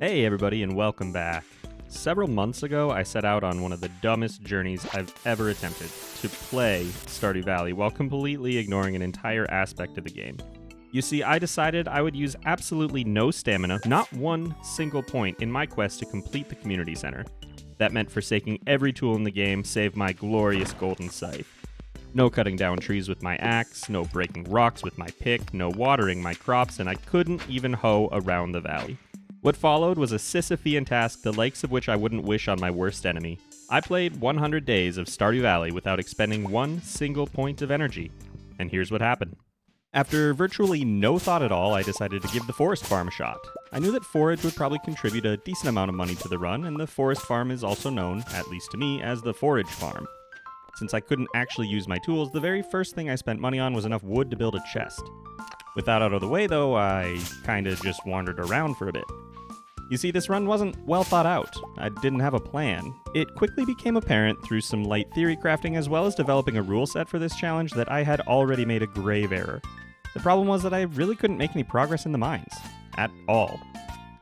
Hey everybody and welcome back. Several months ago, I set out on one of the dumbest journeys I've ever attempted, to play Stardew Valley while completely ignoring an entire aspect of the game. You see, I decided I would use absolutely no stamina, not one single point, in my quest to complete the community center. That meant forsaking every tool in the game save my glorious golden scythe. No cutting down trees with my axe, no breaking rocks with my pick, no watering my crops, and I couldn't even hoe around the valley. What followed was a Sisyphean task the likes of which I wouldn't wish on my worst enemy. I played 100 days of Stardew Valley without expending one single point of energy. And here's what happened. After virtually no thought at all, I decided to give the forest farm a shot. I knew that forage would probably contribute a decent amount of money to the run, and the forest farm is also known, at least to me, as the forage farm. Since I couldn't actually use my tools, the very first thing I spent money on was enough wood to build a chest. With that out of the way though, I kinda just wandered around for a bit. You see, this run wasn't well thought out. I didn't have a plan. It quickly became apparent through some light theory crafting as well as developing a rule set for this challenge that I had already made a grave error. The problem was that I really couldn't make any progress in the mines. At all.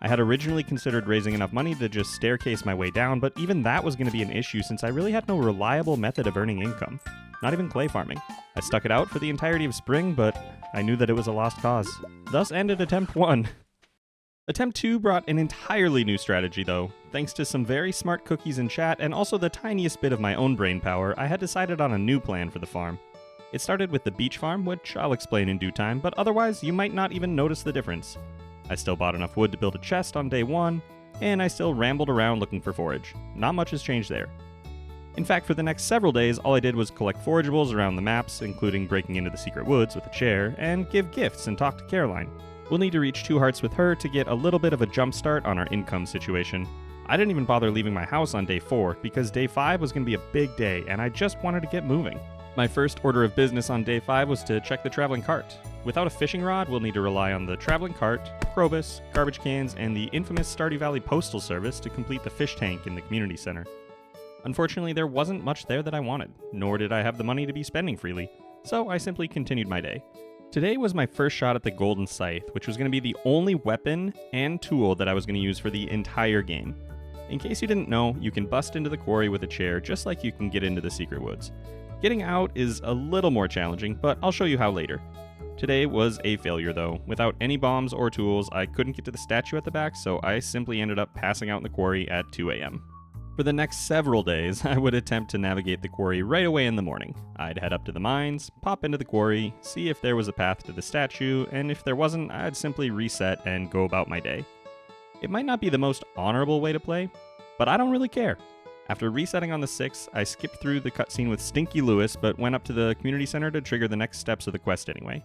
I had originally considered raising enough money to just staircase my way down, but even that was going to be an issue since I really had no reliable method of earning income. Not even clay farming. I stuck it out for the entirety of spring, but I knew that it was a lost cause. Thus ended attempt 1. Attempt 2 brought an entirely new strategy though. Thanks to some very smart cookies in chat and also the tiniest bit of my own brain power, I had decided on a new plan for the farm. It started with the beach farm, which I'll explain in due time, but otherwise you might not even notice the difference. I still bought enough wood to build a chest on day 1, and I still rambled around looking for forage. Not much has changed there. In fact, for the next several days, all I did was collect forageables around the maps, including breaking into the secret woods with a chair, and give gifts and talk to Caroline. We'll need to reach 2 hearts with her to get a little bit of a jump start on our income situation. I didn't even bother leaving my house on day 4, because day 5 was going to be a big day, and I just wanted to get moving. My first order of business on day 5 was to check the traveling cart. Without a fishing rod, we'll need to rely on the traveling cart, Krobus, garbage cans, and the infamous Stardew Valley Postal Service to complete the fish tank in the community center. Unfortunately, there wasn't much there that I wanted, nor did I have the money to be spending freely, so I simply continued my day. Today was my first shot at the golden scythe, which was going to be the only weapon and tool that I was going to use for the entire game. In case you didn't know, you can bust into the quarry with a chair just like you can get into the secret woods. Getting out is a little more challenging, but I'll show you how later. Today was a failure though. Without any bombs or tools, I couldn't get to the statue at the back, so I simply ended up passing out in the quarry at 2 a.m. For the next several days, I would attempt to navigate the quarry right away in the morning. I'd head up to the mines, pop into the quarry, see if there was a path to the statue, and if there wasn't, I'd simply reset and go about my day. It might not be the most honorable way to play, but I don't really care. After resetting on the 6th, I skipped through the cutscene with Stinky Lewis, but went up to the community center to trigger the next steps of the quest anyway.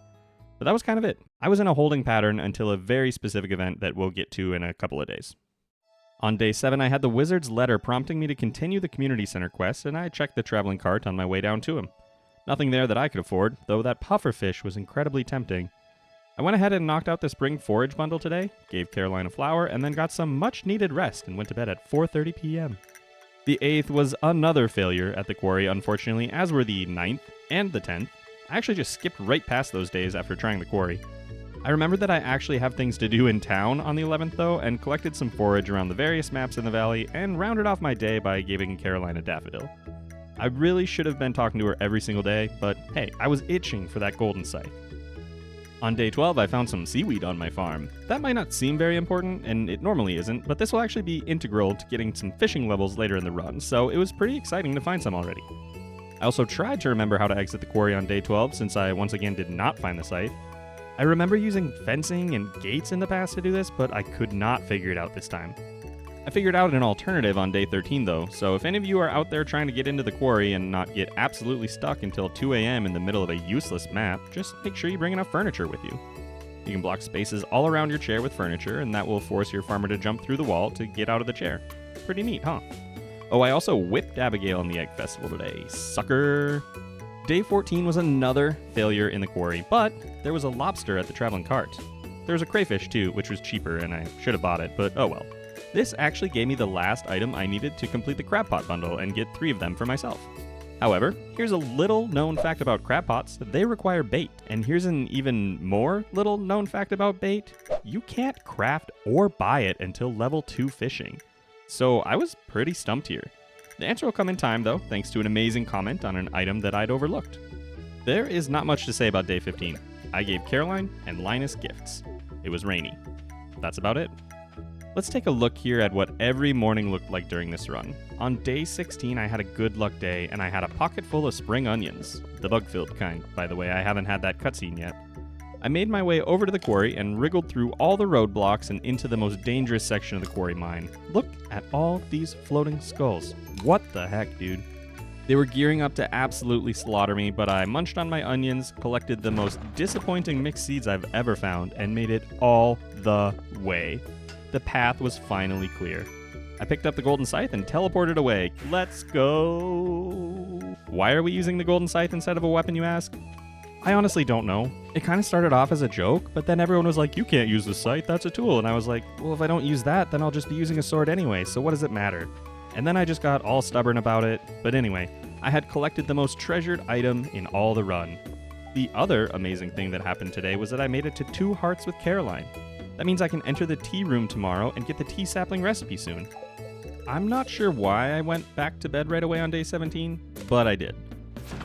But that was kind of it. I was in a holding pattern until a very specific event that we'll get to in a couple of days. On day 7, I had the wizard's letter prompting me to continue the community center quest, and I checked the traveling cart on my way down to him. Nothing there that I could afford, though that pufferfish was incredibly tempting. I went ahead and knocked out the spring forage bundle today, gave Caroline a flower, and then got some much-needed rest and went to bed at 4:30 p.m. The 8th was another failure at the quarry, unfortunately, as were the 9th and the 10th. I actually just skipped right past those days after trying the quarry. I remembered that I actually have things to do in town on the 11th though, and collected some forage around the various maps in the valley, and rounded off my day by giving Caroline a daffodil. I really should have been talking to her every single day, but hey, I was itching for that golden scythe. On day 12, I found some seaweed on my farm. That might not seem very important, and it normally isn't, but this will actually be integral to getting some fishing levels later in the run, so it was pretty exciting to find some already. I also tried to remember how to exit the quarry on day 12, since I once again did not find the scythe. I remember using fencing and gates in the past to do this, but I could not figure it out this time. I figured out an alternative on day 13 though, so if any of you are out there trying to get into the quarry and not get absolutely stuck until 2 a.m. in the middle of a useless map, just make sure you bring enough furniture with you. You can block spaces all around your chair with furniture, and that will force your farmer to jump through the wall to get out of the chair. Pretty neat, huh? Oh, I also whipped Abigail on the Egg Festival today, sucker! Day 14 was another failure in the quarry, but there was a lobster at the traveling cart. There was a crayfish too, which was cheaper, and I should have bought it, but oh well. This actually gave me the last item I needed to complete the crab pot bundle and get 3 of them for myself. However, here's a little known fact about crab pots: they require bait. And here's an even more little known fact about bait: you can't craft or buy it until level 2 fishing. So I was pretty stumped here. The answer will come in time though, thanks to an amazing comment on an item that I'd overlooked. There is not much to say about day 15. I gave Caroline and Linus gifts. It was rainy. That's about it. Let's take a look here at what every morning looked like during this run. On day 16, I had a good luck day, and I had a pocket full of spring onions. The bug-filled kind, by the way. I haven't had that cutscene yet. I made my way over to the quarry and wriggled through all the roadblocks and into the most dangerous section of the quarry mine. Look at all these floating skulls. What the heck, dude? They were gearing up to absolutely slaughter me, but I munched on my onions, collected the most disappointing mixed seeds I've ever found, and made it all the way. The path was finally clear. I picked up the golden scythe and teleported away. Let's go! Why are we using the golden scythe instead of a weapon, you ask? I honestly don't know. It kind of started off as a joke, but then everyone was like, you can't use the scythe, that's a tool. And I was like, well, if I don't use that, then I'll just be using a sword anyway, so what does it matter? And then I just got all stubborn about it. But anyway, I had collected the most treasured item in all the run. The other amazing thing that happened today was that I made it to 2 hearts with Caroline. That means I can enter the tea room tomorrow and get the tea sapling recipe soon. I'm not sure why I went back to bed right away on day 17, but I did.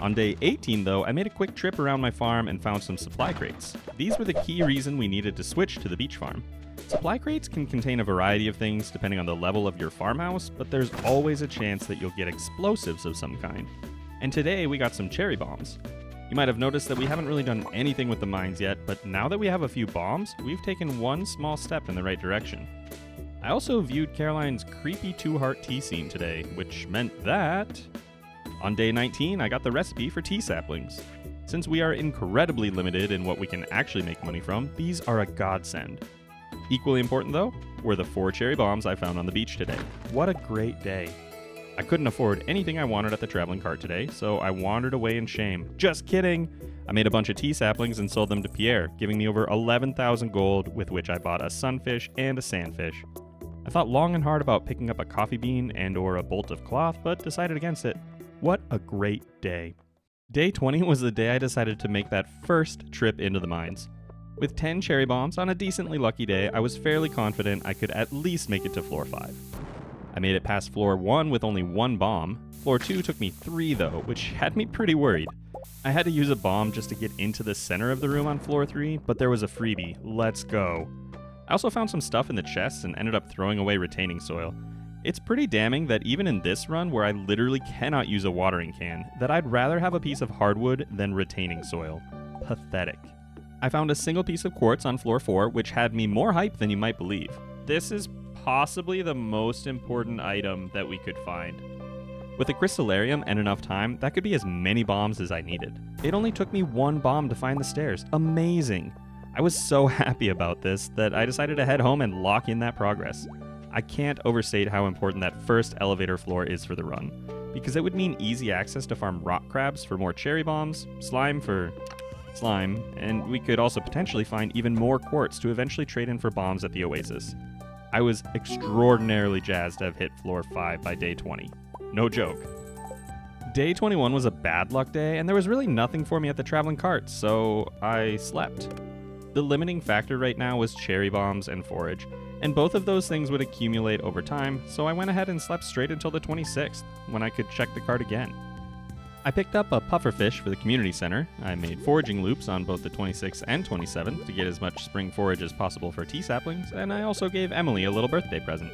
On day 18, though, I made a quick trip around my farm and found some supply crates. These were the key reason we needed to switch to the beach farm. Supply crates can contain a variety of things depending on the level of your farmhouse, but there's always a chance that you'll get explosives of some kind. And today we got some cherry bombs. You might have noticed that we haven't really done anything with the mines yet, but now that we have a few bombs, we've taken one small step in the right direction. I also viewed Caroline's creepy 2-heart tea scene today, which meant that on day 19, I got the recipe for tea saplings. Since we are incredibly limited in what we can actually make money from, these are a godsend. Equally important though, were the 4 cherry bombs I found on the beach today. What a great day. I couldn't afford anything I wanted at the traveling cart today, so I wandered away in shame. Just kidding! I made a bunch of tea saplings and sold them to Pierre, giving me over 11,000 gold, with which I bought a sunfish and a sandfish. I thought long and hard about picking up a coffee bean and or a bolt of cloth, but decided against it. What a great day. Day 20 was the day I decided to make that first trip into the mines. With 10 cherry bombs on a decently lucky day, I was fairly confident I could at least make it to floor 5. I made it past floor 1 with only 1 bomb. Floor 2 took me 3 though, which had me pretty worried. I had to use a bomb just to get into the center of the room on floor 3, but there was a freebie. Let's go. I also found some stuff in the chests and ended up throwing away retaining soil. It's pretty damning that even in this run, where I literally cannot use a watering can, that I'd rather have a piece of hardwood than retaining soil. Pathetic. I found a single piece of quartz on floor 4, which had me more hype than you might believe. This is possibly the most important item that we could find. With a crystallarium and enough time, that could be as many bombs as I needed. It only took me 1 bomb to find the stairs. Amazing! I was so happy about this that I decided to head home and lock in that progress. I can't overstate how important that first elevator floor is for the run, because it would mean easy access to farm rock crabs for more cherry bombs, slime for slime, and we could also potentially find even more quartz to eventually trade in for bombs at the oasis. I was extraordinarily jazzed to have hit floor 5 by day 20. No joke. Day 21 was a bad luck day, and there was really nothing for me at the traveling cart, so I slept. The limiting factor right now was cherry bombs and forage, and both of those things would accumulate over time, so I went ahead and slept straight until the 26th, when I could check the cart again. I picked up a pufferfish for the community center. I made foraging loops on both the 26th and 27th to get as much spring forage as possible for tea saplings, and I also gave Emily a little birthday present.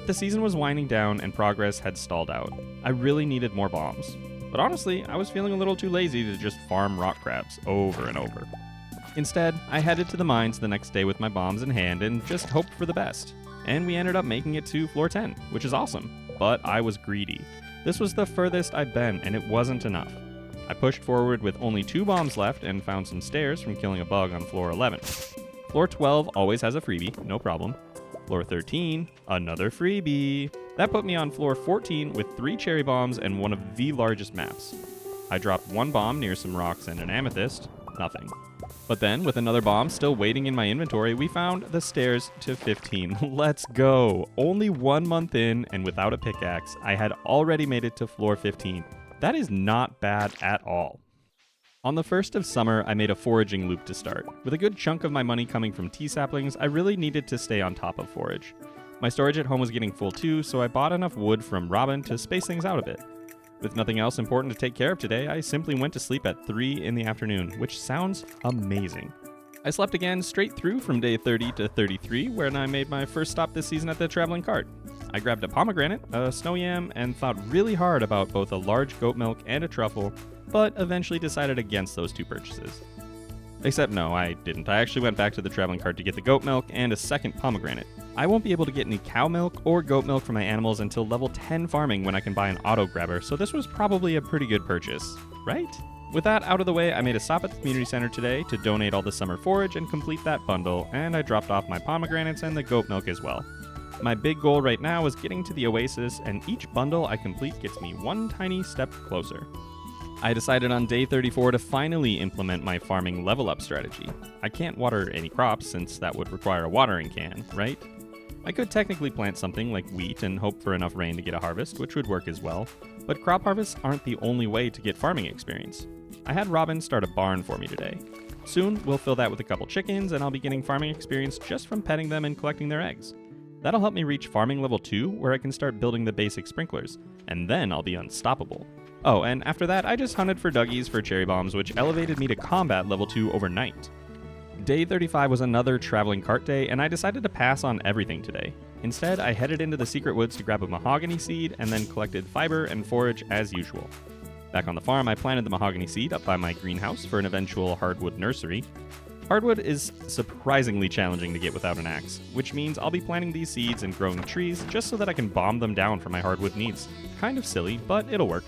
The season was winding down and progress had stalled out. I really needed more bombs. But honestly, I was feeling a little too lazy to just farm rock crabs over and over. Instead, I headed to the mines the next day with my bombs in hand and just hoped for the best. And we ended up making it to floor 10, which is awesome. But I was greedy. This was the furthest I'd been, and it wasn't enough. I pushed forward with only 2 bombs left and found some stairs from killing a bug on floor 11. Floor 12 always has a freebie, no problem. Floor 13, another freebie. That put me on floor 14 with 3 cherry bombs and one of the largest maps. I dropped 1 bomb near some rocks and an amethyst, nothing. But then, with another bomb still waiting in my inventory, we found the stairs to 15. Let's go! Only 1 month in, and without a pickaxe, I had already made it to floor 15. That is not bad at all. On the 1st of summer, I made a foraging loop to start. With a good chunk of my money coming from tea saplings, I really needed to stay on top of forage. My storage at home was getting full too, so I bought enough wood from Robin to space things out a bit. With nothing else important to take care of today, I simply went to sleep at 3 in the afternoon, which sounds amazing. I slept again straight through from day 30 to 33, where I made my first stop this season at the traveling cart. I grabbed a pomegranate, a snow yam, and thought really hard about both a large goat milk and a truffle, but eventually decided against those two purchases. Except no, I didn't. I actually went back to the traveling cart to get the goat milk and a second pomegranate. I won't be able to get any cow milk or goat milk for my animals until level 10 farming when I can buy an auto grabber, so this was probably a pretty good purchase, right? With that out of the way, I made a stop at the community center today to donate all the summer forage and complete that bundle, and I dropped off my pomegranates and the goat milk as well. My big goal right now is getting to the oasis, and each bundle I complete gets me one tiny step closer. I decided on day 34 to finally implement my farming level up strategy. I can't water any crops since that would require a watering can, right? I could technically plant something like wheat and hope for enough rain to get a harvest, which would work as well, but crop harvests aren't the only way to get farming experience. I had Robin start a barn for me today. Soon, we'll fill that with a couple chickens, and I'll be getting farming experience just from petting them and collecting their eggs. That'll help me reach farming level 2, where I can start building the basic sprinklers, and then I'll be unstoppable. Oh, and after that, I just hunted for Duggies for cherry bombs, which elevated me to combat level 2 overnight. Day 35 was another traveling cart day, and I decided to pass on everything today. Instead, I headed into the secret woods to grab a mahogany seed, and then collected fiber and forage as usual. Back on the farm, I planted the mahogany seed up by my greenhouse for an eventual hardwood nursery. Hardwood is surprisingly challenging to get without an axe, which means I'll be planting these seeds and growing trees just so that I can bomb them down for my hardwood needs. Kind of silly, but it'll work.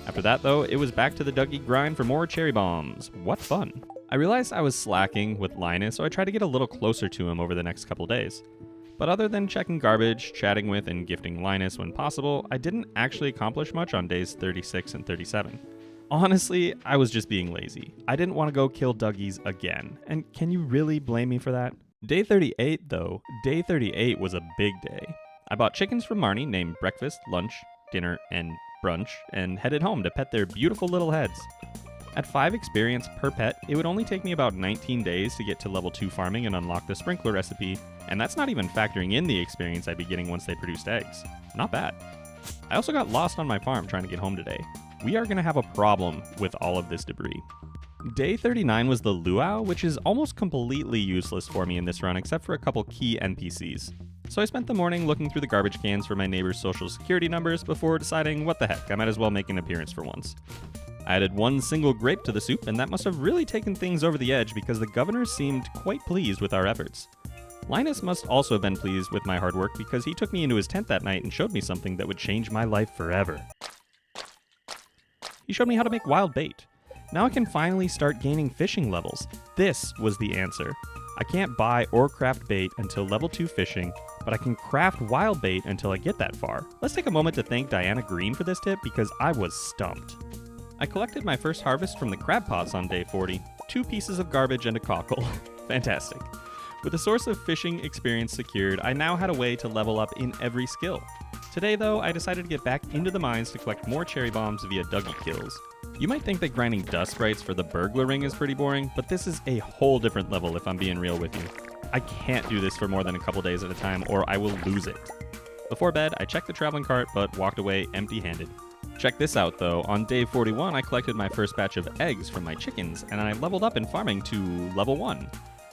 After that, though, it was back to the Dougie grind for more cherry bombs. What fun. I realized I was slacking with Linus, so I tried to get a little closer to him over the next couple days. But other than checking garbage, chatting with, and gifting Linus when possible, I didn't actually accomplish much on days 36 and 37. Honestly, I was just being lazy. I didn't want to go kill Duggies again, and can you really blame me for that? Day 38, though, day 38 was a big day. I bought chickens from Marnie named Breakfast, Lunch, Dinner, and Brunch, and headed home to pet their beautiful little heads. At 5 experience per pet, it would only take me about 19 days to get to level 2 farming and unlock the sprinkler recipe, and that's not even factoring in the experience I'd be getting once they produced eggs. Not bad. I also got lost on my farm trying to get home today. We are going to have a problem with all of this debris. Day 39 was the luau, which is almost completely useless for me in this run except for a couple key NPCs. So I spent the morning looking through the garbage cans for my neighbor's social security numbers before deciding what the heck, I might as well make an appearance for once. I added one single grape to the soup, and that must have really taken things over the edge because the governor seemed quite pleased with our efforts. Linus must also have been pleased with my hard work because he took me into his tent that night and showed me something that would change my life forever. He showed me how to make wild bait. Now I can finally start gaining fishing levels. This was the answer. I can't buy or craft bait until level 2 fishing, but I can craft wild bait until I get that far. Let's take a moment to thank Diana Green for this tip because I was stumped. I collected my first harvest from the crab pots on day 40, 2 pieces of garbage and a cockle. Fantastic. With a source of fishing experience secured, I now had a way to level up in every skill. Today though, I decided to get back into the mines to collect more cherry bombs via Dougie kills. You might think that grinding dust sprites for the burglar ring is pretty boring, but this is a whole different level if I'm being real with you. I can't do this for more than a couple days at a time or I will lose it. Before bed, I checked the traveling cart but walked away empty-handed. Check this out though, on day 41 I collected my first batch of eggs from my chickens and I leveled up in farming to level 1.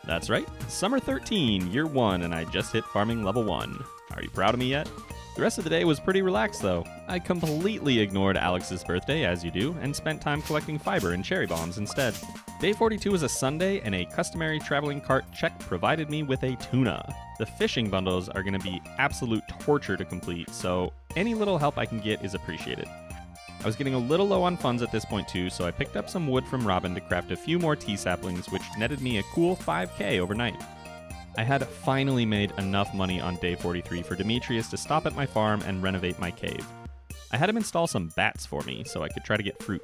That's right, summer 13, year 1, and I just hit farming level 1. Are you proud of me yet? The rest of the day was pretty relaxed though. I completely ignored Alex's birthday as you do and spent time collecting fiber and cherry bombs instead. Day 42 was a Sunday and a customary traveling cart check provided me with a tuna. The fishing bundles are going to be absolute torture to complete, so any little help I can get is appreciated. I was getting a little low on funds at this point too, so I picked up some wood from Robin to craft a few more tea saplings, which netted me a cool 5k overnight. I had finally made enough money on day 43 for Demetrius to stop at my farm and renovate my cave. I had him install some bats for me so I could try to get fruit.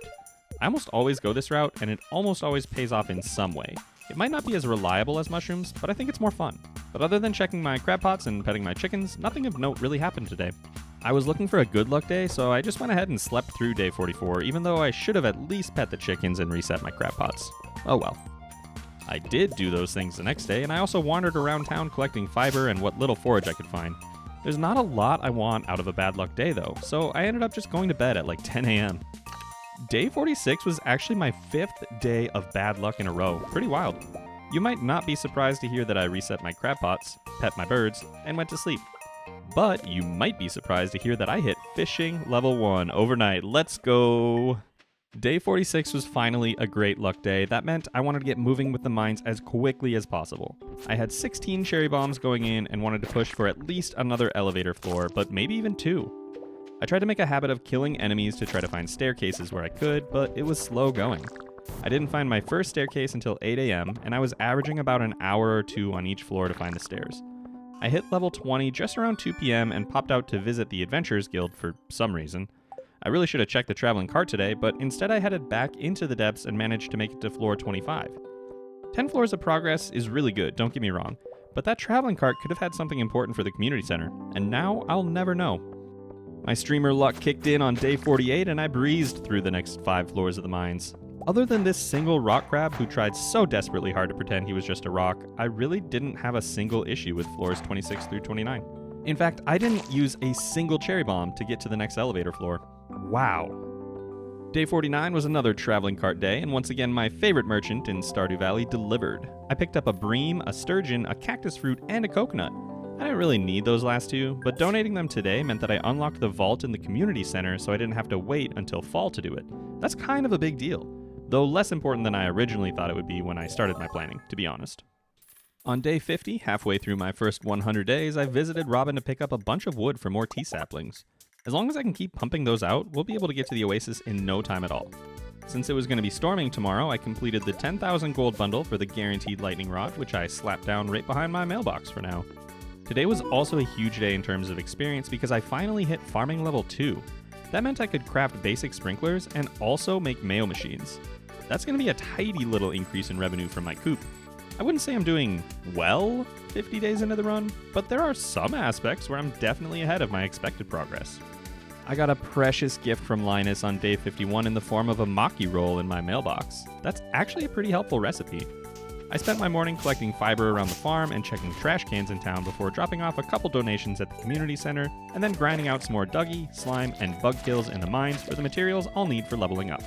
I almost always go this route, and it almost always pays off in some way. It might not be as reliable as mushrooms, but I think it's more fun. But other than checking my crab pots and petting my chickens, nothing of note really happened today. I was looking for a good luck day, so I just went ahead and slept through day 44, even though I should have at least pet the chickens and reset my crab pots. Oh well. I did do those things the next day, and I also wandered around town collecting fiber and what little forage I could find. There's not a lot I want out of a bad luck day though, so I ended up just going to bed at like 10 a.m. Day 46 was actually my 5th day of bad luck in a row. Pretty wild. You might not be surprised to hear that I reset my crab pots, pet my birds, and went to sleep. But you might be surprised to hear that I hit fishing level 1 overnight. Let's go! Day 46 was finally a great luck day. That meant I wanted to get moving with the mines as quickly as possible. I had 16 cherry bombs going in and wanted to push for at least another elevator floor, but maybe even 2. I tried to make a habit of killing enemies to try to find staircases where I could, but it was slow going. I didn't find my first staircase until 8 a.m., and I was averaging about an hour or 2 on each floor to find the stairs. I hit level 20 just around 2 p.m. and popped out to visit the Adventurers Guild for some reason. I really should have checked the traveling cart today, but instead I headed back into the depths and managed to make it to floor 25. 10 floors of progress is really good, don't get me wrong, but that traveling cart could have had something important for the community center, and now I'll never know. My streamer luck kicked in on day 48 and I breezed through the next 5 floors of the mines. Other than this single rock crab who tried so desperately hard to pretend he was just a rock, I really didn't have a single issue with floors 26 through 29. In fact, I didn't use a single cherry bomb to get to the next elevator floor. Wow. Day 49 was another traveling cart day, and once again my favorite merchant in Stardew Valley delivered. I picked up a bream, a sturgeon, a cactus fruit, and a coconut. I didn't really need those last 2, but donating them today meant that I unlocked the vault in the community center so I didn't have to wait until fall to do it. That's kind of a big deal, though less important than I originally thought it would be when I started my planning, to be honest. On day 50, halfway through my first 100 days, I visited Robin to pick up a bunch of wood for more tea saplings. As long as I can keep pumping those out, we'll be able to get to the oasis in no time at all. Since it was going to be storming tomorrow, I completed the 10,000 gold bundle for the guaranteed lightning rod, which I slapped down right behind my mailbox for now. Today was also a huge day in terms of experience because I finally hit farming level 2. That meant I could craft basic sprinklers and also make mayo machines. That's going to be a tidy little increase in revenue from my coop. I wouldn't say I'm doing well 50 days into the run, but there are some aspects where I'm definitely ahead of my expected progress. I got a precious gift from Linus on day 51 in the form of a maki roll in my mailbox. That's actually a pretty helpful recipe. I spent my morning collecting fiber around the farm and checking trash cans in town before dropping off a couple donations at the community center, and then grinding out some more Dougie, slime, and bug kills in the mines for the materials I'll need for leveling up.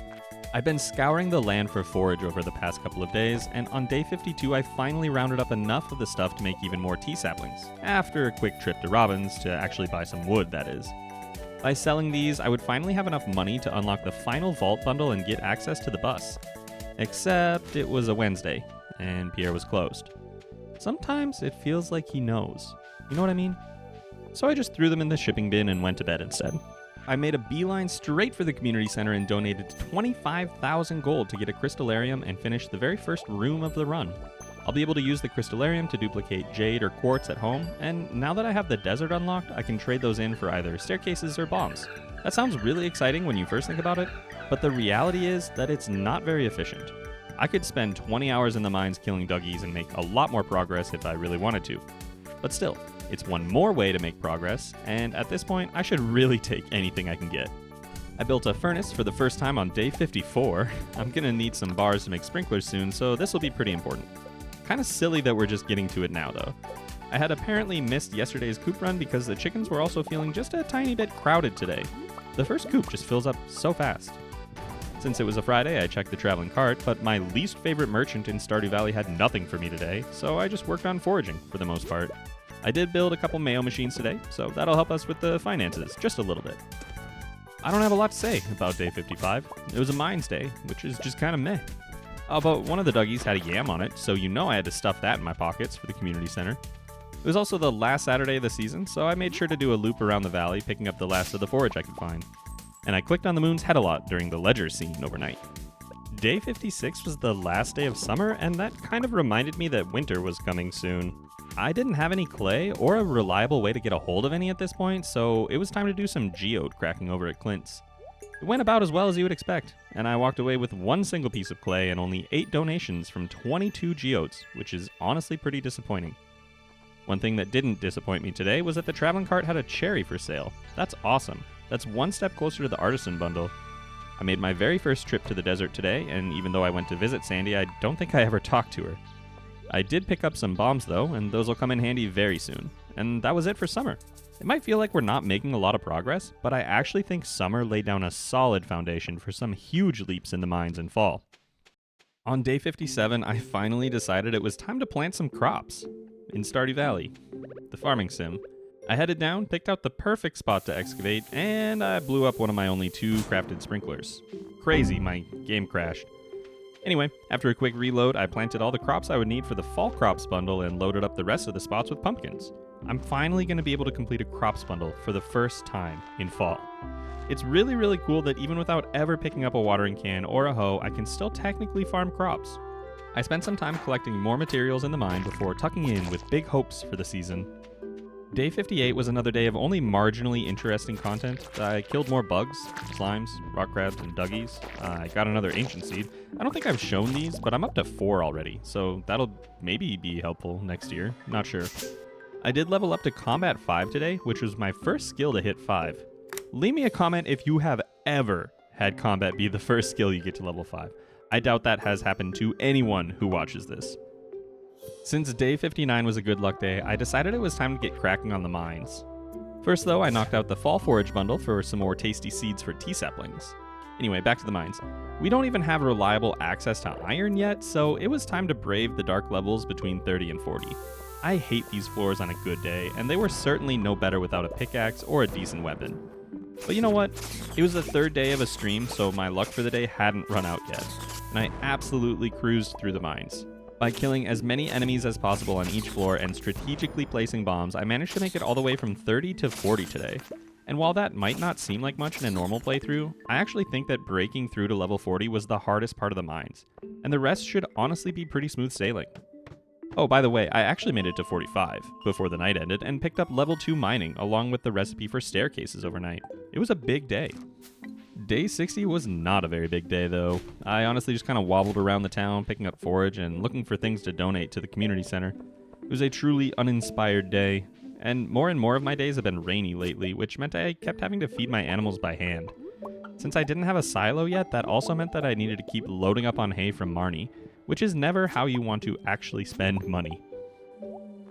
I've been scouring the land for forage over the past couple of days, and on day 52 I finally rounded up enough of the stuff to make even more tea saplings, after a quick trip to Robin's to actually buy some wood, that is. By selling these, I would finally have enough money to unlock the final vault bundle and get access to the bus. Except it was a Wednesday, and Pierre was closed. Sometimes it feels like he knows. You know what I mean? So I just threw them in the shipping bin and went to bed instead. I made a beeline straight for the community center and donated 25,000 gold to get a crystallarium and finish the very first room of the run. I'll be able to use the crystallarium to duplicate jade or quartz at home, and now that I have the desert unlocked, I can trade those in for either staircases or bombs. That sounds really exciting when you first think about it, but the reality is that it's not very efficient. I could spend 20 hours in the mines killing Dougies and make a lot more progress if I really wanted to. But still, it's one more way to make progress, and at this point, I should really take anything I can get. I built a furnace for the first time on day 54. I'm gonna need some bars to make sprinklers soon, so this will be pretty important. Kinda silly that we're just getting to it now, though. I had apparently missed yesterday's coop run because the chickens were also feeling just a tiny bit crowded today. The first coop just fills up so fast. Since it was a Friday, I checked the traveling cart, but my least favorite merchant in Stardew Valley had nothing for me today, so I just worked on foraging for the most part. I did build a couple mayo machines today, so that'll help us with the finances just a little bit. I don't have a lot to say about day 55. It was a mines day, which is just kind of meh. But one of the Dougies had a yam on it, so you know I had to stuff that in my pockets for the community center. It was also the last Saturday of the season, so I made sure to do a loop around the valley, picking up the last of the forage I could find. And I clicked on the moon's head a lot during the ledger scene overnight. Day 56 was the last day of summer, and that kind of reminded me that winter was coming soon. I didn't have any clay or a reliable way to get a hold of any at this point, so it was time to do some geode cracking over at Clint's. It went about as well as you would expect, and I walked away with one single piece of clay and only 8 donations from 22 geodes, which is honestly pretty disappointing. One thing that didn't disappoint me today was that the traveling cart had a cherry for sale. That's awesome. That's one step closer to the artisan bundle. I made my very first trip to the desert today, and even though I went to visit Sandy, I don't think I ever talked to her. I did pick up some bombs though, and those will come in handy very soon. And that was it for summer. It might feel like we're not making a lot of progress, but I actually think summer laid down a solid foundation for some huge leaps in the mines in fall. On day 57, I finally decided it was time to plant some crops in Stardew Valley, the farming sim. I headed down, picked out the perfect spot to excavate, and I blew up one of my only 2 crafted sprinklers. Crazy, my game crashed. Anyway, after a quick reload, I planted all the crops I would need for the fall crops bundle and loaded up the rest of the spots with pumpkins. I'm finally going to be able to complete a crops bundle for the first time in fall. It's really cool that even without ever picking up a watering can or a hoe, I can still technically farm crops. I spent some time collecting more materials in the mine before tucking in with big hopes for the season. Day 58 was another day of only marginally interesting content. I killed more bugs, slimes, rock crabs, and duggies. I got another ancient seed. I don't think I've shown these, but I'm up to 4 already, so that'll maybe be helpful next year. Not sure. I did level up to Combat 5 today, which was my first skill to hit 5. Leave me a comment if you have ever had Combat be the first skill you get to level 5. I doubt that has happened to anyone who watches this. Since day 59 was a good luck day, I decided it was time to get cracking on the mines. First though, I knocked out the fall forage bundle for some more tasty seeds for tea saplings. Anyway, back to the mines. We don't even have reliable access to iron yet, so it was time to brave the dark levels between 30 and 40. I hate these floors on a good day, and they were certainly no better without a pickaxe or a decent weapon. But you know what? It was the 3rd day of a stream, so my luck for the day hadn't run out yet, and I absolutely cruised through the mines. By killing as many enemies as possible on each floor and strategically placing bombs, I managed to make it all the way from 30 to 40 today. And while that might not seem like much in a normal playthrough, I actually think that breaking through to level 40 was the hardest part of the mines, and the rest should honestly be pretty smooth sailing. Oh, by the way, I actually made it to 45 before the night ended and picked up level 2 mining along with the recipe for staircases overnight. It was a big day. Day 60 was not a very big day though. I honestly just kind of wobbled around the town picking up forage and looking for things to donate to the community center. It was a truly uninspired day, and more of my days have been rainy lately, which meant I kept having to feed my animals by hand. Since I didn't have a silo yet, that also meant that I needed to keep loading up on hay from Marnie, which is never how you want to actually spend money.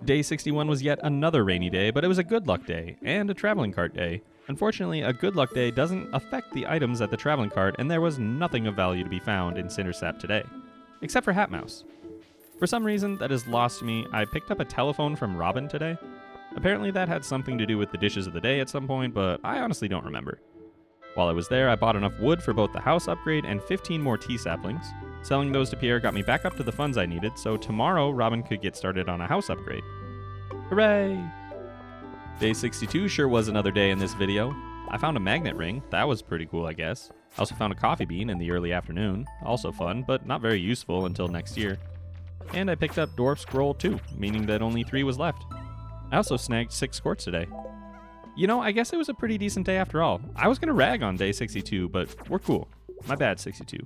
Day 61 was yet another rainy day, but it was a good luck day, and a traveling cart day. Unfortunately, a good luck day doesn't affect the items at the traveling cart, and there was nothing of value to be found in Cindersap today, except for Hatmouse. For some reason that is lost to me, I picked up a telephone from Robin today. Apparently that had something to do with the dishes of the day at some point, but I honestly don't remember. While I was there, I bought enough wood for both the house upgrade and 15 more tea saplings. Selling those to Pierre got me back up to the funds I needed, so tomorrow Robin could get started on a house upgrade. Hooray! Day 62 sure was another day in this video. I found a magnet ring. That was pretty cool, I guess. I also found a coffee bean in the early afternoon. Also fun, but not very useful until next year. And I picked up Dwarf Scroll 2, meaning that only 3 was left. I also snagged 6 quartz today. You know, I guess it was a pretty decent day after all. I was going to rag on day 62, but we're cool. My bad, 62.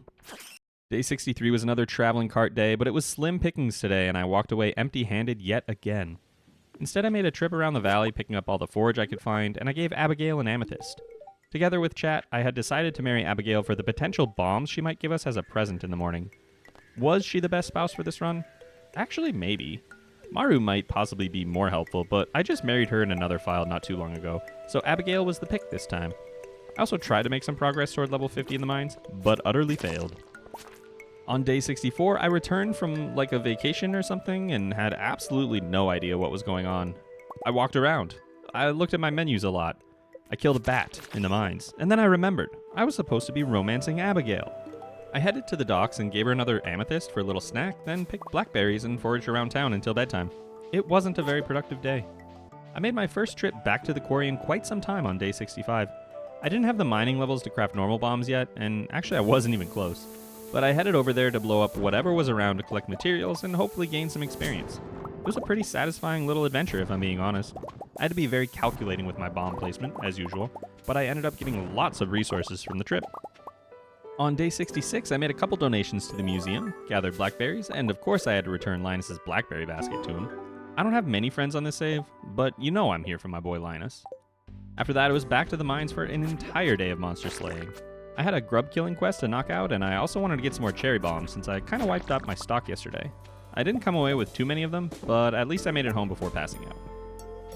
Day 63 was another traveling cart day, but it was slim pickings today, and I walked away empty-handed yet again. Instead, I made a trip around the valley, picking up all the forage I could find, and I gave Abigail an amethyst. Together with Chat, I had decided to marry Abigail for the potential bombs she might give us as a present in the morning. Was she the best spouse for this run? Actually, maybe. Maru might possibly be more helpful, but I just married her in another file not too long ago, so Abigail was the pick this time. I also tried to make some progress toward level 50 in the mines, but utterly failed. On day 64, I returned from like a vacation or something and had absolutely no idea what was going on. I walked around. I looked at my menus a lot. I killed a bat in the mines, and then I remembered. I was supposed to be romancing Abigail. I headed to the docks and gave her another amethyst for a little snack, then picked blackberries and foraged around town until bedtime. It wasn't a very productive day. I made my first trip back to the quarry in quite some time on day 65. I didn't have the mining levels to craft normal bombs yet, and actually I wasn't even close. But I headed over there to blow up whatever was around to collect materials and hopefully gain some experience. It was a pretty satisfying little adventure, if I'm being honest. I had to be very calculating with my bomb placement, as usual, but I ended up getting lots of resources from the trip. On day 66, I made a couple donations to the museum, gathered blackberries, and of course I had to return Linus's blackberry basket to him. I don't have many friends on this save, but you know I'm here for my boy Linus. After that, it was back to the mines for an entire day of monster slaying. I had a grub killing quest to knock out, and I also wanted to get some more cherry bombs since I kind of wiped out my stock yesterday. I didn't come away with too many of them, but at least I made it home before passing out.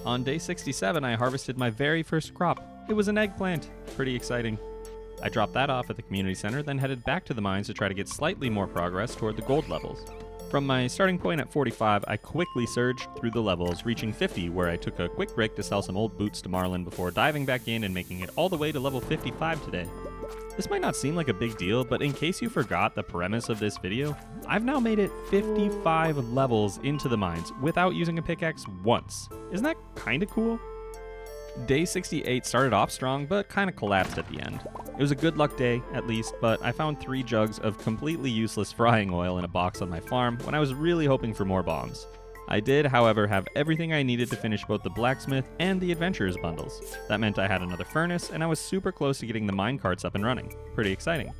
On day 67, I harvested my very first crop. It was an eggplant. Pretty exciting. I dropped that off at the community center, then headed back to the mines to try to get slightly more progress toward the gold levels. From my starting point at 45, I quickly surged through the levels, reaching 50, where I took a quick break to sell some old boots to Marlin before diving back in and making it all the way to level 55 today. This might not seem like a big deal, but in case you forgot the premise of this video, I've now made it 55 levels into the mines without using a pickaxe once. Isn't that kinda cool? Day 68 started off strong, but kinda collapsed at the end. It was a good luck day, at least, but I found 3 jugs of completely useless frying oil in a box on my farm when I was really hoping for more bombs. I did, however, have everything I needed to finish both the blacksmith and the adventurers bundles. That meant I had another furnace, and I was super close to getting the mine carts up and running. Pretty exciting.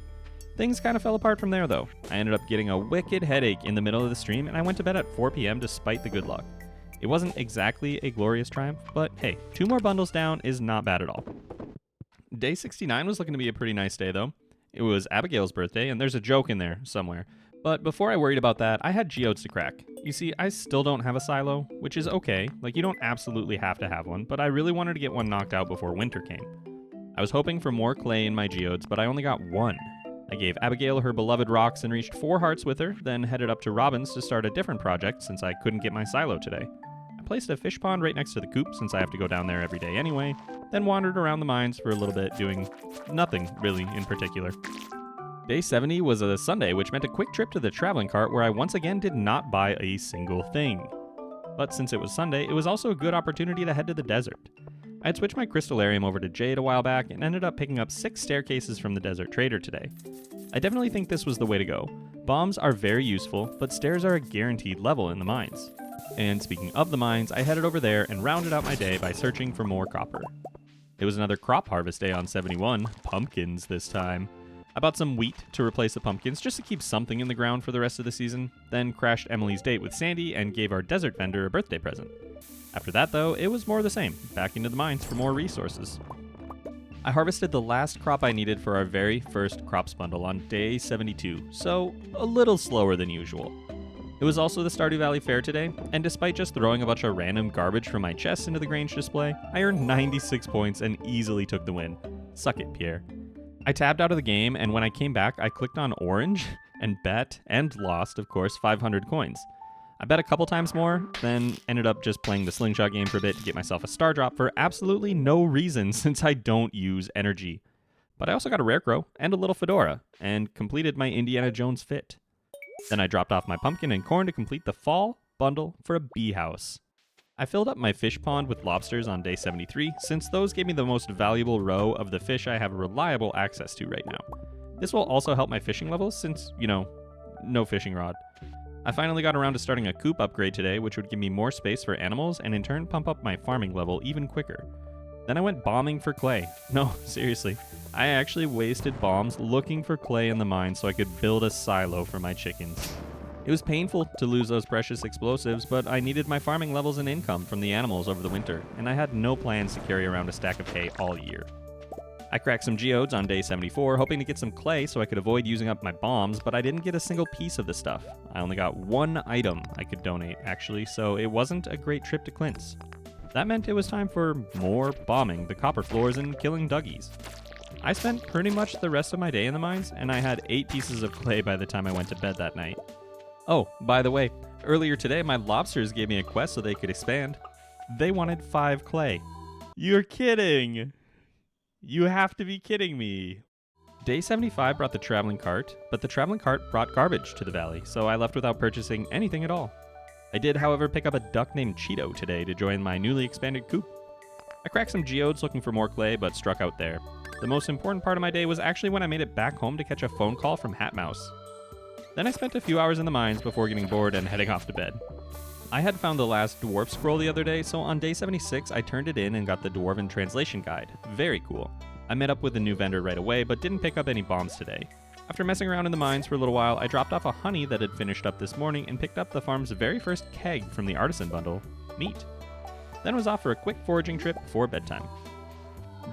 Things kind of fell apart from there, though. I ended up getting a wicked headache in the middle of the stream, and I went to bed at 4 p.m. despite the good luck. It wasn't exactly a glorious triumph, but hey, 2 more bundles down is not bad at all. Day 69 was looking to be a pretty nice day, though. It was Abigail's birthday, and there's a joke in there somewhere. But before I worried about that, I had geodes to crack. You see, I still don't have a silo, which is okay. Like, you don't absolutely have to have one, but I really wanted to get one knocked out before winter came. I was hoping for more clay in my geodes, but I only got 1. I gave Abigail her beloved rocks and reached 4 hearts with her, then headed up to Robin's to start a different project since I couldn't get my silo today. I placed a fish pond right next to the coop since I have to go down there every day anyway, then wandered around the mines for a little bit doing nothing really in particular. Day 70 was a Sunday, which meant a quick trip to the traveling cart where I once again did not buy a single thing. But since it was Sunday, it was also a good opportunity to head to the desert. I had switched my crystallarium over to Jade a while back and ended up picking up 6 staircases from the desert trader today. I definitely think this was the way to go. Bombs are very useful, but stairs are a guaranteed level in the mines. And speaking of the mines, I headed over there and rounded out my day by searching for more copper. It was another crop harvest day on 71, pumpkins this time. I bought some wheat to replace the pumpkins just to keep something in the ground for the rest of the season, then crashed Emily's date with Sandy and gave our desert vendor a birthday present. After that, though, it was more of the same, back into the mines for more resources. I harvested the last crop I needed for our very first crops bundle on day 72, so a little slower than usual. It was also the Stardew Valley Fair today, and despite just throwing a bunch of random garbage from my chest into the Grange display, I earned 96 points and easily took the win. Suck it, Pierre. I tabbed out of the game, and when I came back, I clicked on Orange, and bet, and lost, of course, 500 coins. I bet a couple times more, then ended up just playing the slingshot game for a bit to get myself a star drop for absolutely no reason since I don't use energy. But I also got a rare crow and a little fedora, and completed my Indiana Jones fit. Then I dropped off my pumpkin and corn to complete the fall bundle for a bee house. I filled up my fish pond with lobsters on day 73, since those gave me the most valuable row of the fish I have reliable access to right now. This will also help my fishing levels since, no fishing rod. I finally got around to starting a coop upgrade today, which would give me more space for animals and in turn pump up my farming level even quicker. Then I went bombing for clay. No, seriously. I actually wasted bombs looking for clay in the mine so I could build a silo for my chickens. It was painful to lose those precious explosives, but I needed my farming levels and income from the animals over the winter, and I had no plans to carry around a stack of hay all year. I cracked some geodes on day 74, hoping to get some clay so I could avoid using up my bombs, but I didn't get a single piece of the stuff. I only got 1 item I could donate, actually, so it wasn't a great trip to Clint's. That meant it was time for more bombing the copper floors and killing Duggies. I spent pretty much the rest of my day in the mines, and I had 8 pieces of clay by the time I went to bed that night. Oh, by the way, earlier today my lobsters gave me a quest so they could expand. They wanted 5 clay. You're kidding! You have to be kidding me. Day 75 brought the traveling cart, but the traveling cart brought garbage to the valley, so I left without purchasing anything at all. I did, however, pick up a duck named Cheeto today to join my newly expanded coop. I cracked some geodes looking for more clay, but struck out there. The most important part of my day was actually when I made it back home to catch a phone call from Hatmouse. Then I spent a few hours in the mines before getting bored and heading off to bed. I had found the last dwarf scroll the other day, so on day 76 I turned it in and got the Dwarven translation guide. Very cool. I met up with a new vendor right away, but didn't pick up any bombs today. After messing around in the mines for a little while, I dropped off a honey that had finished up this morning and picked up the farm's very first keg from the artisan bundle. Neat. Then was off for a quick foraging trip before bedtime.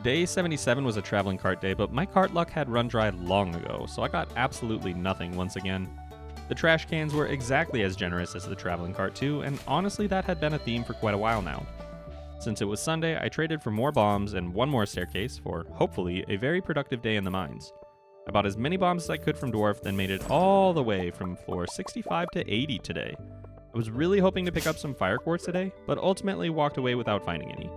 Day 77 was a traveling cart day, but my cart luck had run dry long ago, so I got absolutely nothing once again. The trash cans were exactly as generous as the traveling cart too, and honestly that had been a theme for quite a while now. Since it was Sunday, I traded for more bombs and one more staircase for, hopefully, a very productive day in the mines. I bought as many bombs as I could from Dwarf, then made it all the way from floor 65 to 80 today. I was really hoping to pick up some fire quartz today, but ultimately walked away without finding any.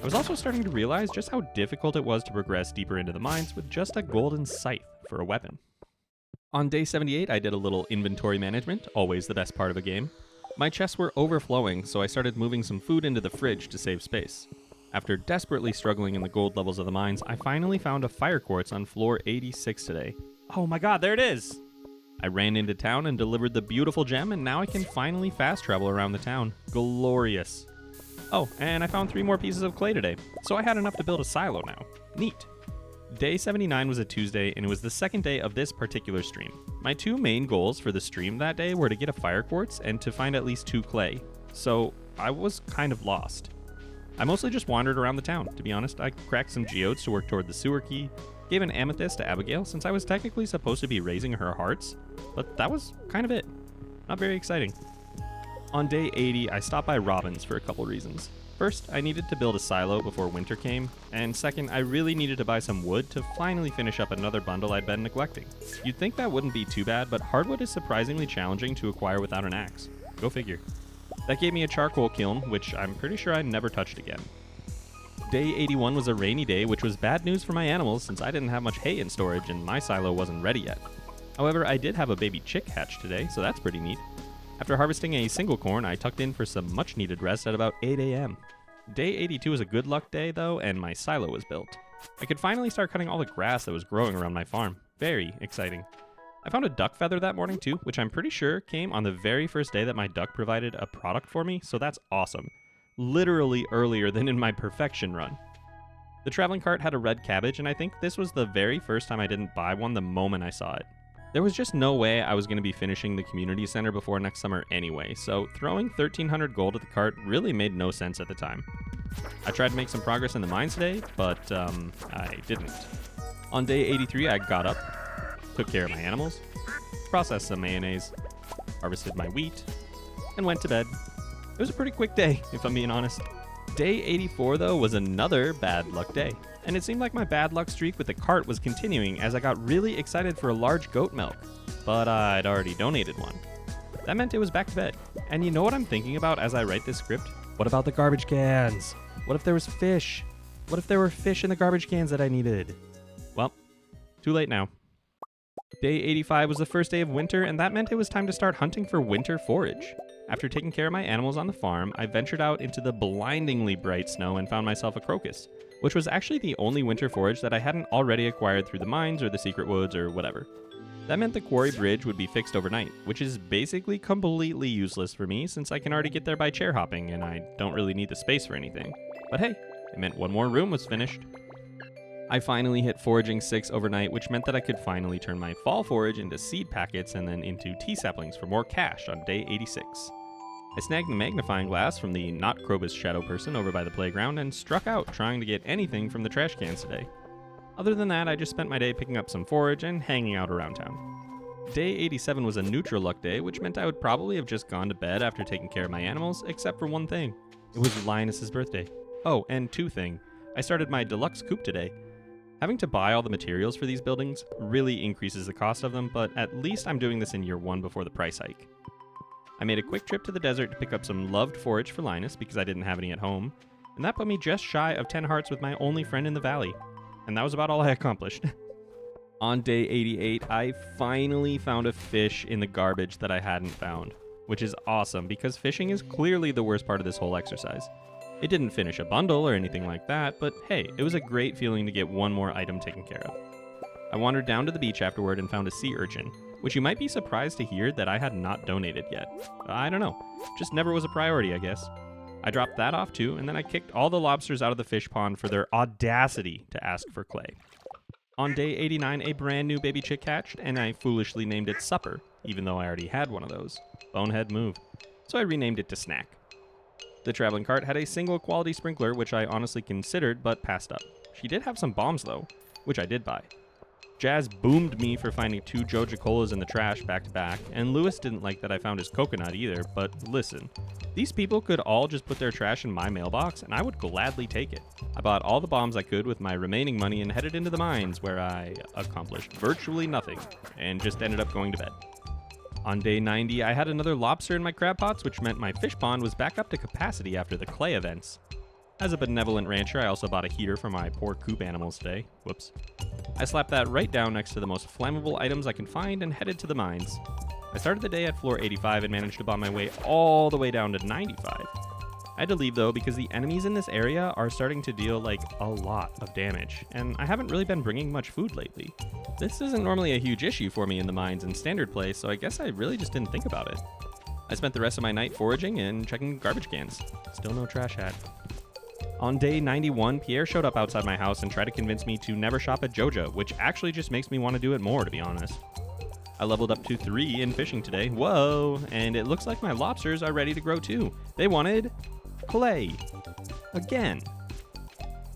I was also starting to realize just how difficult it was to progress deeper into the mines with just a golden scythe for a weapon. On day 78, I did a little inventory management, always the best part of a game. My chests were overflowing, so I started moving some food into the fridge to save space. After desperately struggling in the gold levels of the mines, I finally found a fire quartz on floor 86 today. Oh my god, there it is! I ran into town and delivered the beautiful gem, and now I can finally fast travel around the town. Glorious. Oh, and I found 3 more pieces of clay today, so I had enough to build a silo now. Neat. Day 79 was a Tuesday, and it was the second day of this particular stream. My 2 main goals for the stream that day were to get a fire quartz and to find at least 2 clay, so I was kind of lost. I mostly just wandered around the town, to be honest. I cracked some geodes to work toward the sewer key, gave an amethyst to Abigail since I was technically supposed to be raising her hearts, but that was kind of it. Not very exciting. On day 80, I stopped by Robin's for a couple reasons. First, I needed to build a silo before winter came, and second, I really needed to buy some wood to finally finish up another bundle I'd been neglecting. You'd think that wouldn't be too bad, but hardwood is surprisingly challenging to acquire without an axe. Go figure. That gave me a charcoal kiln, which I'm pretty sure I never touched again. Day 81 was a rainy day, which was bad news for my animals since I didn't have much hay in storage and my silo wasn't ready yet. However, I did have a baby chick hatch today, so that's pretty neat. After harvesting a single corn, I tucked in for some much needed rest at about 8 a.m. Day 82 was a good luck day though, and my silo was built. I could finally start cutting all the grass that was growing around my farm. Very exciting. I found a duck feather that morning too, which I'm pretty sure came on the very first day that my duck provided a product for me, so that's awesome. Literally earlier than in my perfection run. The traveling cart had a red cabbage, and I think this was the very first time I didn't buy one the moment I saw it. There was just no way I was going to be finishing the community center before next summer anyway, so throwing 1,300 gold at the cart really made no sense at the time. I tried to make some progress in the mines today, but I didn't. On day 83, I got up, took care of my animals, processed some mayonnaise, harvested my wheat, and went to bed. It was a pretty quick day, if I'm being honest. Day 84, though, was another bad luck day, and it seemed like my bad luck streak with the cart was continuing as I got really excited for a large goat milk, but I'd already donated one. That meant it was back to bed, and you know what I'm thinking about as I write this script? What about the garbage cans? What if there was fish? What if there were fish in the garbage cans that I needed? Well, too late now. Day 85 was the first day of winter, and that meant it was time to start hunting for winter forage. After taking care of my animals on the farm, I ventured out into the blindingly bright snow and found myself a crocus, which was actually the only winter forage that I hadn't already acquired through the mines or the secret woods or whatever. That meant the quarry bridge would be fixed overnight, which is basically completely useless for me since I can already get there by chair hopping and I don't really need the space for anything. But hey, it meant one more room was finished. I finally hit foraging 6 overnight, which meant that I could finally turn my fall forage into seed packets and then into tea saplings for more cash on day 86. I snagged the magnifying glass from the not Krobus shadow person over by the playground and struck out trying to get anything from the trash cans today. Other than that, I just spent my day picking up some forage and hanging out around town. Day 87 was a neutral luck day, which meant I would probably have just gone to bed after taking care of my animals, except for one thing. It was Linus's birthday. Oh, and 2 thing. I started my deluxe coop today. Having to buy all the materials for these buildings really increases the cost of them, but at least I'm doing this in year 1 before the price hike. I made a quick trip to the desert to pick up some loved forage for Linus because I didn't have any at home, and that put me just shy of 10 hearts with my only friend in the valley. And that was about all I accomplished. On day 88, I finally found a fish in the garbage that I hadn't found, which is awesome because fishing is clearly the worst part of this whole exercise. It didn't finish a bundle or anything like that, but hey, it was a great feeling to get one more item taken care of. I wandered down to the beach afterward and found a sea urchin, which you might be surprised to hear that I had not donated yet. I don't know, just never was a priority, I guess. I dropped that off too, and then I kicked all the lobsters out of the fish pond for their audacity to ask for clay. On day 89, a brand new baby chick hatched, and I foolishly named it Supper, even though I already had one of those. Bonehead move. So I renamed it to Snack. The traveling cart had a single quality sprinkler, which I honestly considered, but passed up. She did have some bombs, though, which I did buy. Jazz boomed me for finding 2 Joja Colas in the trash back to back, and Lewis didn't like that I found his coconut either, but listen. These people could all just put their trash in my mailbox, and I would gladly take it. I bought all the bombs I could with my remaining money and headed into the mines, where I accomplished virtually nothing, and just ended up going to bed. On day 90, I had another lobster in my crab pots, which meant my fish pond was back up to capacity after the clay events. As a benevolent rancher, I also bought a heater for my poor coop animals today. Whoops. I slapped that right down next to the most flammable items I can find and headed to the mines. I started the day at floor 85 and managed to bomb my way all the way down to 95. I had to leave though because the enemies in this area are starting to deal like a lot of damage, and I haven't really been bringing much food lately. This isn't normally a huge issue for me in the mines and standard play, so I guess I really just didn't think about it. I spent the rest of my night foraging and checking garbage cans. Still no trash hat. On day 91, Pierre showed up outside my house and tried to convince me to never shop at Joja, which actually just makes me want to do it more, to be honest. I leveled up to 3 in fishing today. Whoa! And it looks like my lobsters are ready to grow too. They wanted clay. Again.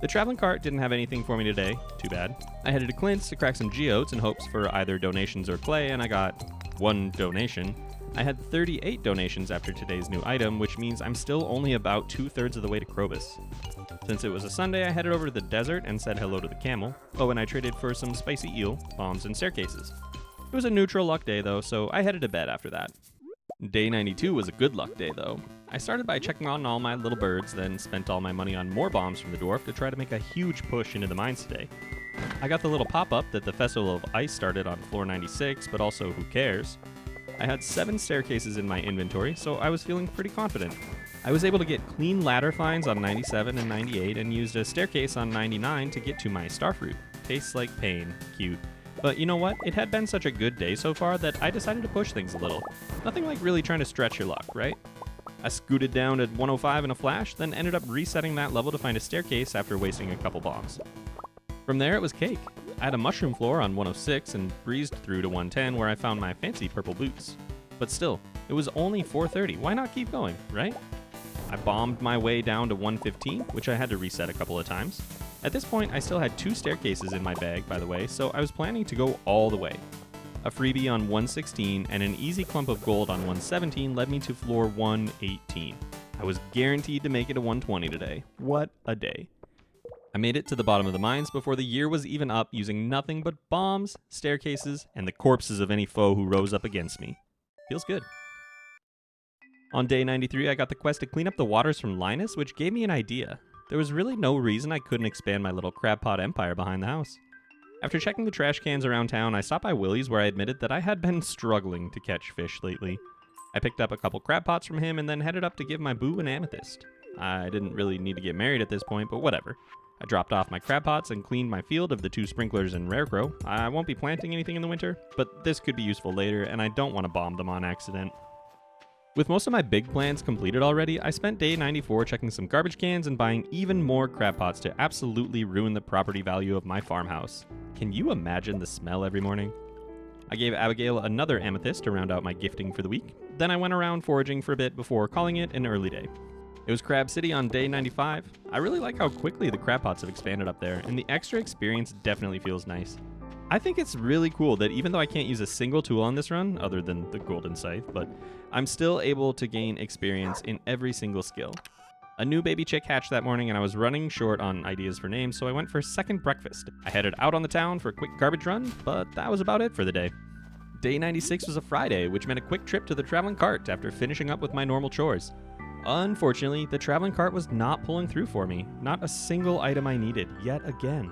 The traveling cart didn't have anything for me today. Too bad. I headed to Clint's to crack some geodes in hopes for either donations or clay, and I got 1 donation. I had 38 donations after today's new item, which means I'm still only about 2/3 of the way to Krobus. Since it was a Sunday, I headed over to the desert and said hello to the camel. Oh, and I traded for some spicy eel, bombs, and staircases. It was a neutral luck day though, so I headed to bed after that. Day 92 was a good luck day though. I started by checking on all my little birds, then spent all my money on more bombs from the dwarf to try to make a huge push into the mines today. I got the little pop-up that the Festival of Ice started on floor 96, but also who cares? I had 7 staircases in my inventory, so I was feeling pretty confident. I was able to get clean ladder finds on 97 and 98 and used a staircase on 99 to get to my starfruit. Tastes like pain. Cute. But you know what? It had been such a good day so far that I decided to push things a little. Nothing like really trying to stretch your luck, right? I scooted down to 105 in a flash, then ended up resetting that level to find a staircase after wasting a couple bombs. From there, it was cake. I had a mushroom floor on 106 and breezed through to 110 where I found my fancy purple boots. But still, it was only 4:30. Why not keep going, right? I bombed my way down to 115, which I had to reset a couple of times. At this point, I still had 2 staircases in my bag, by the way, so I was planning to go all the way. A freebie on 116 and an easy clump of gold on 117 led me to floor 118. I was guaranteed to make it to 120 today. What a day. I made it to the bottom of the mines before the year was even up, using nothing but bombs, staircases, and the corpses of any foe who rose up against me. Feels good. On day 93, I got the quest to clean up the waters from Linus, which gave me an idea. There was really no reason I couldn't expand my little crab pot empire behind the house. After checking the trash cans around town, I stopped by Willie's where I admitted that I had been struggling to catch fish lately. I picked up a couple crab pots from him and then headed up to give my boo an amethyst. I didn't really need to get married at this point, but whatever. I dropped off my crab pots and cleaned my field of the 2 sprinklers and rarecrow. I won't be planting anything in the winter, but this could be useful later, and I don't want to bomb them on accident. With most of my big plans completed already, I spent day 94 checking some garbage cans and buying even more crab pots to absolutely ruin the property value of my farmhouse. Can you imagine the smell every morning? I gave Abigail another amethyst to round out my gifting for the week. Then I went around foraging for a bit before calling it an early day. It was Crab City on day 95. I really like how quickly the crab pots have expanded up there, and the extra experience definitely feels nice. I think it's really cool that even though I can't use a single tool on this run, other than the golden scythe, but I'm still able to gain experience in every single skill. A new baby chick hatched that morning and I was running short on ideas for names, so I went for second breakfast. I headed out on the town for a quick garbage run, but that was about it for the day. Day 96 was a Friday, which meant a quick trip to the traveling cart after finishing up with my normal chores. Unfortunately, the traveling cart was not pulling through for me. Not a single item I needed, yet again.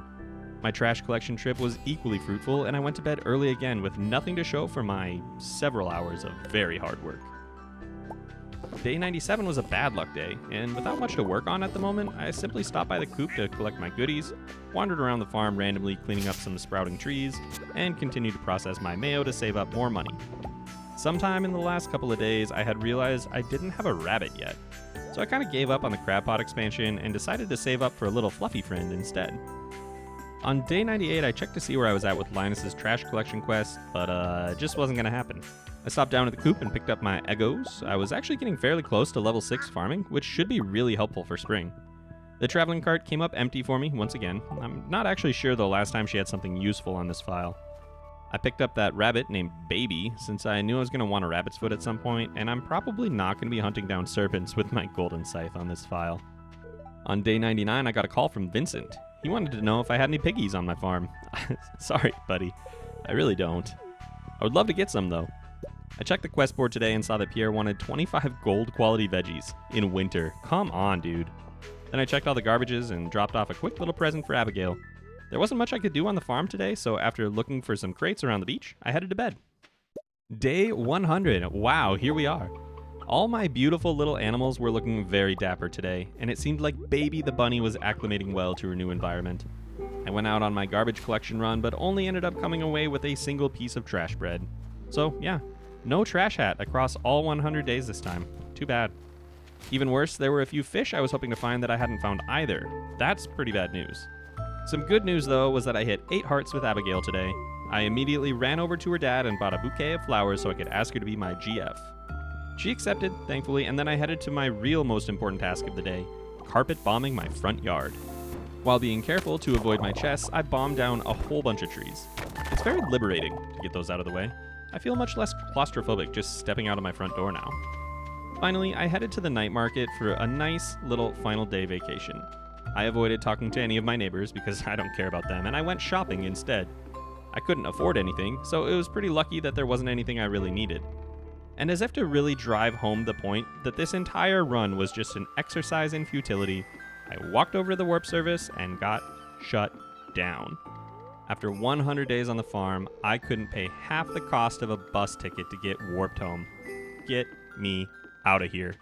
My trash collection trip was equally fruitful, and I went to bed early again with nothing to show for my several hours of very hard work. Day 97 was a bad luck day, and without much to work on at the moment, I simply stopped by the coop to collect my goodies, wandered around the farm randomly cleaning up some sprouting trees, and continued to process my mayo to save up more money. Sometime in the last couple of days, I had realized I didn't have a rabbit yet, so I kind of gave up on the crab pot expansion and decided to save up for a little fluffy friend instead. On day 98, I checked to see where I was at with Linus's trash collection quest, but it just wasn't going to happen. I stopped down at the coop and picked up my egos. I was actually getting fairly close to level 6 farming, which should be really helpful for spring. The traveling cart came up empty for me once again. I'm not actually sure the last time she had something useful on this file. I picked up that rabbit named Baby, since I knew I was going to want a rabbit's foot at some point, and I'm probably not going to be hunting down serpents with my golden scythe on this file. On day 99, I got a call from Vincent. He wanted to know if I had any piggies on my farm. Sorry, buddy. I really don't. I would love to get some, though. I checked the quest board today and saw that Pierre wanted 25 gold quality veggies in winter. Come on, dude. Then I checked all the garbages and dropped off a quick little present for Abigail. There wasn't much I could do on the farm today, so after looking for some crates around the beach, I headed to bed. Day 100. Wow, here we are. All my beautiful little animals were looking very dapper today, and it seemed like Baby the bunny was acclimating well to her new environment. I went out on my garbage collection run, but only ended up coming away with a single piece of trash bread. So, yeah, no trash hat across all 100 days this time. Too bad. Even worse, there were a few fish I was hoping to find that I hadn't found either. That's pretty bad news. Some good news, though, was that I hit 8 hearts with Abigail today. I immediately ran over to her dad and bought a bouquet of flowers so I could ask her to be my GF. She accepted, thankfully, and then I headed to my real most important task of the day, carpet bombing my front yard. While being careful to avoid my chests, I bombed down a whole bunch of trees. It's very liberating to get those out of the way. I feel much less claustrophobic just stepping out of my front door now. Finally, I headed to the night market for a nice little final day vacation. I avoided talking to any of my neighbors because I don't care about them, and I went shopping instead. I couldn't afford anything, so it was pretty lucky that there wasn't anything I really needed. And as if to really drive home the point that this entire run was just an exercise in futility, I walked over to the warp service and got shut down. After 100 days on the farm, I couldn't pay half the cost of a bus ticket to get warped home. Get me out of here.